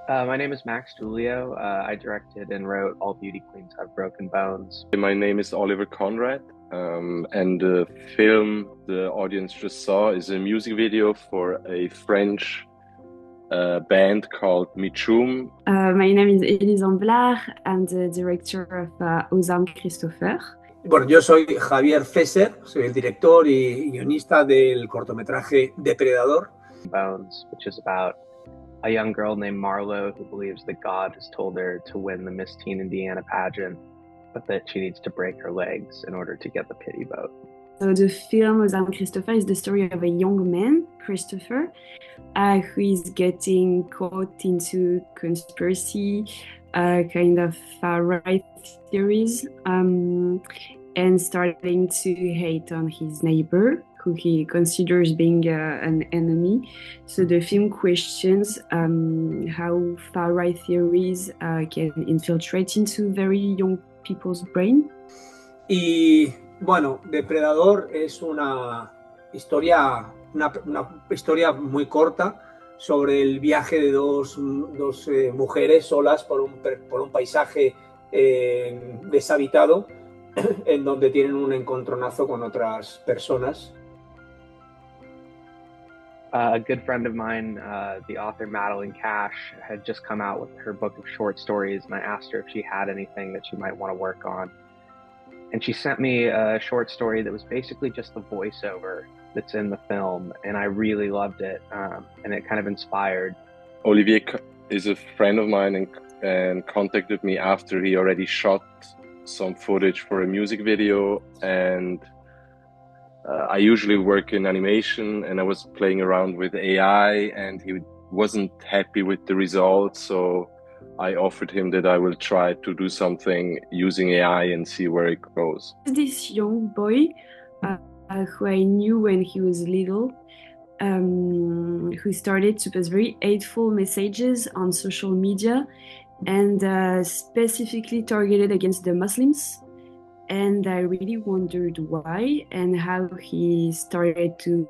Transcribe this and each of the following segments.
My name is Max Julio. I directed and wrote All Beauty Queens Have Broken Bones. My name is Oliver Conrad, and the film the audience just saw is a music video for a French band called Mitchum. My name is Elise Amblard. I'm the director of Aux Armes Christopher. Bueno, yo soy Javier Fesser, soy el director y guionista del cortometraje Depredador. Bones, which is about a young girl named Marlo who believes that God has told her to win the Miss Teen Indiana pageant, but that she needs to break her legs in order to get the pity vote. So the film Aux Armes Christopher is the story of a young man, Christopher, who is getting caught into conspiracy, kind of far-right theories, and starting to hate on his neighbor, who he considers being an enemy. So the film questions how far-right theories can infiltrate into very young people's brain. Y bueno, Depredador es una historia muy corta sobre el viaje de dos mujeres solas por un paisaje deshabitado, en donde tienen un encontronazo con otras personas. A good friend of mine, the author Madeline Cash, had just come out with her book of short stories, and I asked her if she had anything that she might want to work on. And she sent me a short story that was basically just the voiceover that's in the film, and I really loved it, and it kind of inspired. Olivier is a friend of mine and contacted me after he already shot some footage for a music video, and I usually work in animation, and I was playing around with AI, and he wasn't happy with the results, so I offered him that I will try to do something using AI and see where it goes. This young boy who I knew when he was little, who started to post very hateful messages on social media, and specifically targeted against the Muslims. And I really wondered why and how he started to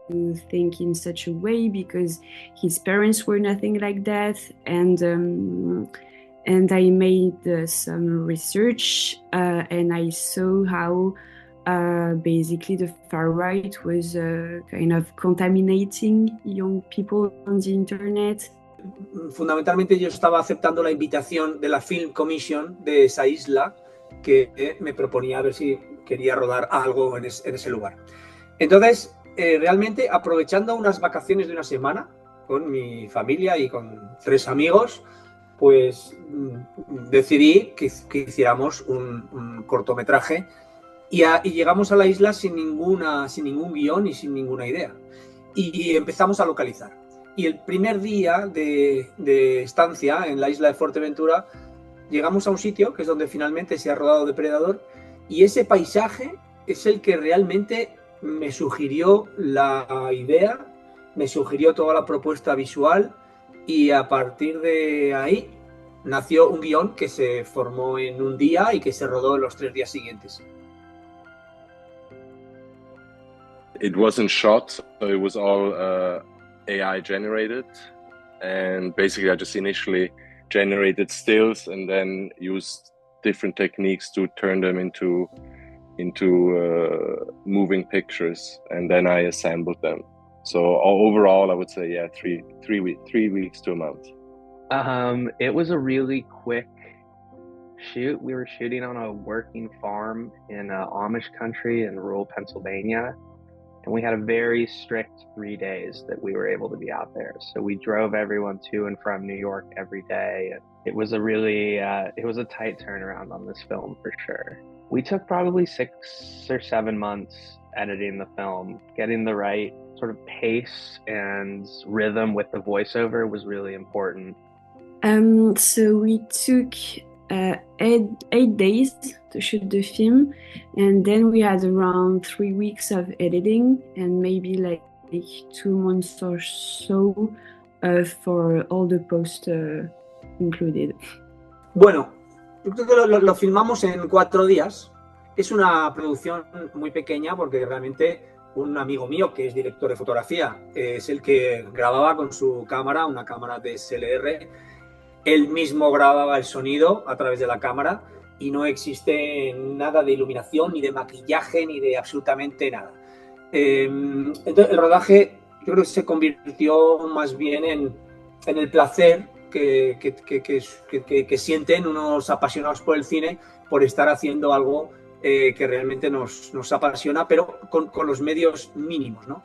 think in such a way, because his parents were nothing like that. And I made some research, and I saw how basically the far right was kind of contaminating young people on the internet. Fundamentalmente yo estaba aceptando la invitación de la Film Commission de esa isla, que me proponía a ver si quería rodar algo en ese lugar. Entonces, realmente aprovechando unas vacaciones de una semana con mi familia y con 3 amigos, pues decidí que hiciéramos un cortometraje y llegamos a la isla sin ningún guión y sin ninguna idea. Y empezamos a localizar. Y el primer día de estancia en la isla de Fuerteventura, llegamos a un sitio que es donde finalmente se ha rodado Depredador, y ese paisaje es el que realmente me sugirió la idea, me sugirió toda la propuesta visual, y a partir de ahí nació un guión que se formó en un día y que se rodó en los 3 días siguientes. It wasn't shot, so it was all AI generated, and basically I just initially generated stills and then used different techniques to turn them into moving pictures, and then I assembled them. So overall, I would say, yeah, 3 weeks to a month. It was a really quick shoot. We were shooting on a working farm in Amish country in rural Pennsylvania, and we had a very strict 3 days that we were able to be out there. So we drove everyone to and from New York every day. It was a really, it was a tight turnaround on this film for sure. We took probably 6 or 7 months editing the film. Getting the right sort of pace and rhythm with the voiceover was really important. So we took 8 days to shoot the film, and then we had around 3 weeks of editing and maybe like 2 months or so for all the post included. Bueno, yo creo que lo filmamos en 4 días. Es una producción muy pequeña porque realmente un amigo mío que es director de fotografía es el que grababa con su cámara, una cámara DSLR. él mismo grababa el sonido a través de la cámara y no existe nada de iluminación, ni de maquillaje, ni de absolutamente nada. Entonces el rodaje yo creo que se convirtió más bien en el placer que sienten unos apasionados por el cine por estar haciendo algo que realmente nos apasiona, pero con los medios mínimos, ¿no?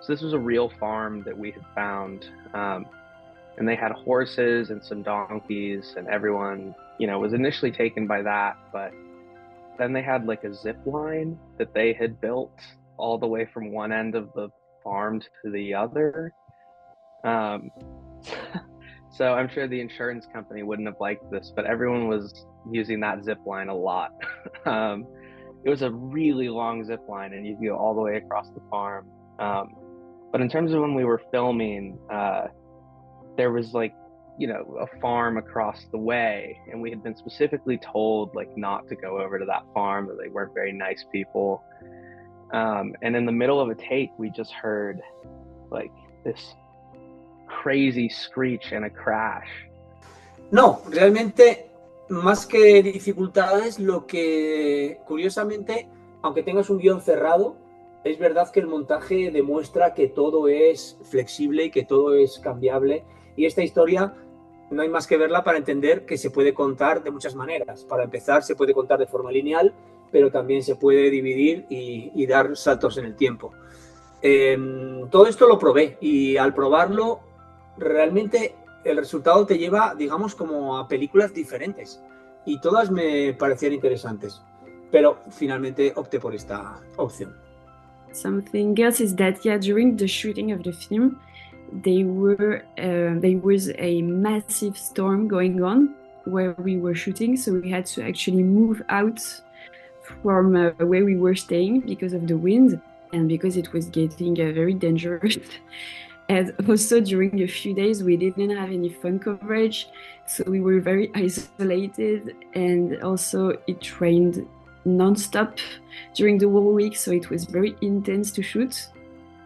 So this was a real farm that we had found, and they had horses and some donkeys, and everyone, you know, was initially taken by that, but then they had like a zip line that they had built all the way from one end of the farm to the other. So I'm sure the insurance company wouldn't have liked this, but everyone was using that zip line a lot. It was a really long zip line, and you could go all the way across the farm. But in terms of when we were filming, there was like, you know, a farm across the way, and we had been specifically told like not to go over to that farm, that they weren't very nice people. And in the middle of a take, we just heard like this crazy screech and a crash. No, realmente más que dificultades, lo que curiosamente, aunque tengas un guión cerrado, es verdad que el montaje demuestra que todo es flexible y que todo es cambiable, y esta historia no hay más que verla para entender que se puede contar de muchas maneras. Para empezar, se puede contar de forma lineal, pero también se puede dividir y dar saltos en el tiempo. Todo esto lo probé, y al probarlo realmente el resultado te lleva, digamos, como a películas diferentes, y todas me parecían interesantes, pero finalmente opté por esta opción. Something else is that, yeah, during the shooting of the film, there was a massive storm going on where we were shooting, so we had to actually move out from where we were staying because of the wind and because it was getting very dangerous. And also during a few days we didn't have any phone coverage, so we were very isolated, and also it rained non-stop during the whole week, so it was very intense to shoot.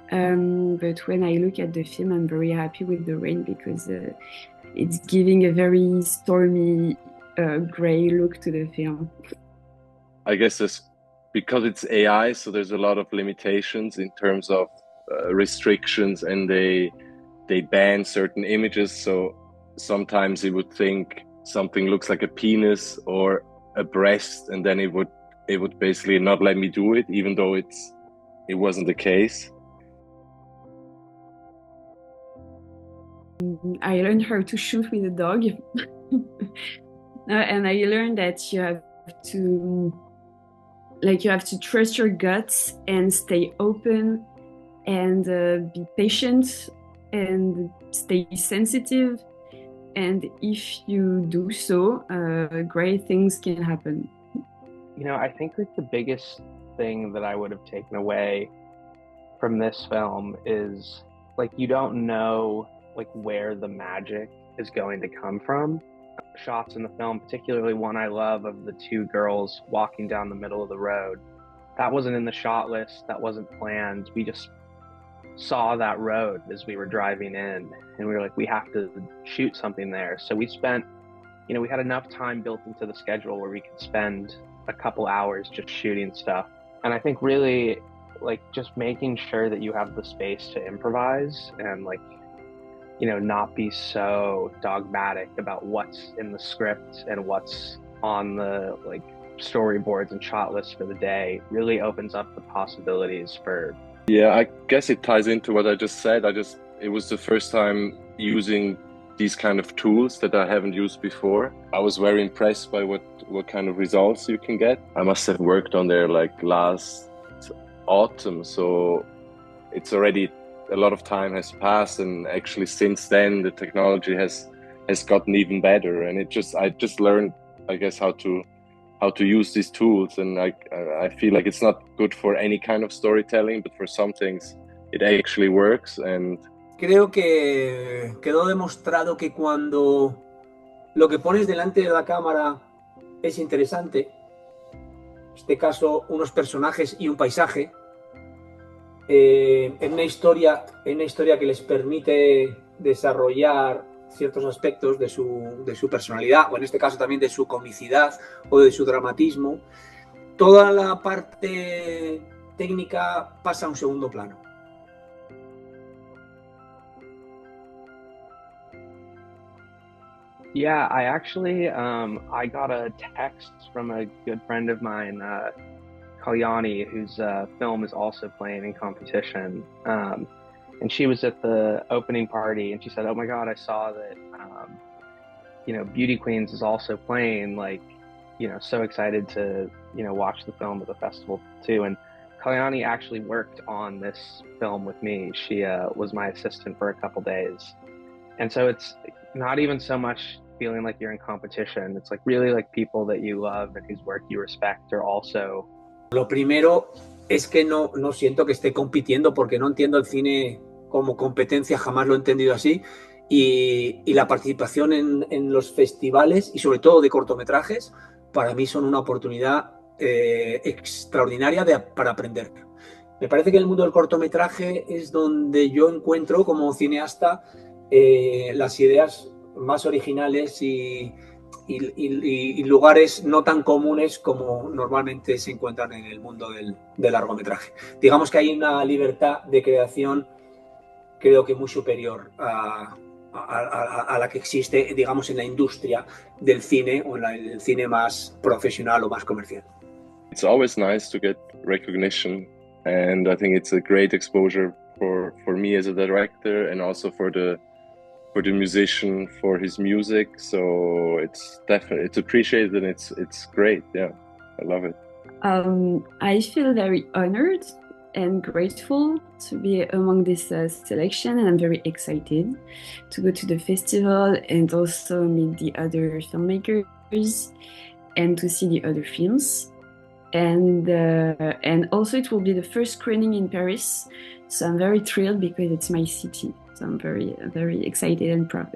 But when I look at the film, I'm very happy with the rain because it's giving a very stormy, grey look to the film. I guess it's because it's AI, so there's a lot of limitations in terms of restrictions, and they ban certain images. So sometimes you would think something looks like a penis or a breast, and then it would basically not let me do it, even though it wasn't the case. I learned how to shoot with a dog. And I learned that you have to trust your guts and stay open and be patient and stay sensitive. And if you do so, great things can happen. You know, I think like the biggest thing that I would have taken away from this film is like, you don't know like where the magic is going to come from. Shots in the film, particularly one I love of the two girls walking down the middle of the road, that wasn't in the shot list, that wasn't planned. We just saw that road as we were driving in, and we were like, we have to shoot something there. So we spent, you know, we had enough time built into the schedule where we could spend a couple hours just shooting stuff. And I think really like just making sure that you have the space to improvise and like, you know, not be so dogmatic about what's in the script and what's on the like storyboards and shot lists for the day really opens up the possibilities for. Yeah, I guess it ties into what I just said. It was the first time using these kind of tools that I haven't used before. I was very impressed by what kind of results you can get. I must have worked on there like last autumn, so it's already a lot of time has passed, and actually since then the technology has gotten even better, and I just learned, I guess, how to use these tools, and I feel like it's not good for any kind of storytelling, but for some things it actually works. And creo que quedó demostrado que cuando lo que pones delante de la cámara es interesante, en este caso unos personajes y un paisaje, en una historia que les permite desarrollar ciertos aspectos de su personalidad, o en este caso también de su comicidad o de su dramatismo, toda la parte técnica pasa a un segundo plano. Yeah, I actually I got a text from a good friend of mine, Kalyani, whose film is also playing in competition. And she was at the opening party, and she said, "Oh my God, I saw that Beauty Queens is also playing. Like, so excited to watch the film at the festival too." And Kalyani actually worked on this film with me. She was my assistant for a couple days, and so it's not even so much feeling like you're in competition. It's like really like people that you love and whose work you respect are also. Lo primero es que no siento que esté compitiendo, porque no entiendo el cine como competencia, jamás lo he entendido así, y la participación en los festivales, y sobre todo de cortometrajes, para mí son una oportunidad extraordinaria para aprender. Me parece que en el mundo del cortometraje es donde yo encuentro como cineasta las ideas más originales y lugares no tan comunes como normalmente se encuentran en el mundo del largometraje. Digamos que hay una libertad de creación, creo que muy superior a la que existe, digamos, en la industria del cine o en el cine más profesional o más comercial. It's always nice to get recognition, and I think it's a great exposure for me as a director, and also for the musician, for his music. So it's appreciated, and it's great. Yeah, I love it. I feel very honored and grateful to be among this selection, and I'm very excited to go to the festival and also meet the other filmmakers and to see the other films. And also it will be the first screening in Paris, so I'm very thrilled because it's my city. So I'm very, very excited and proud.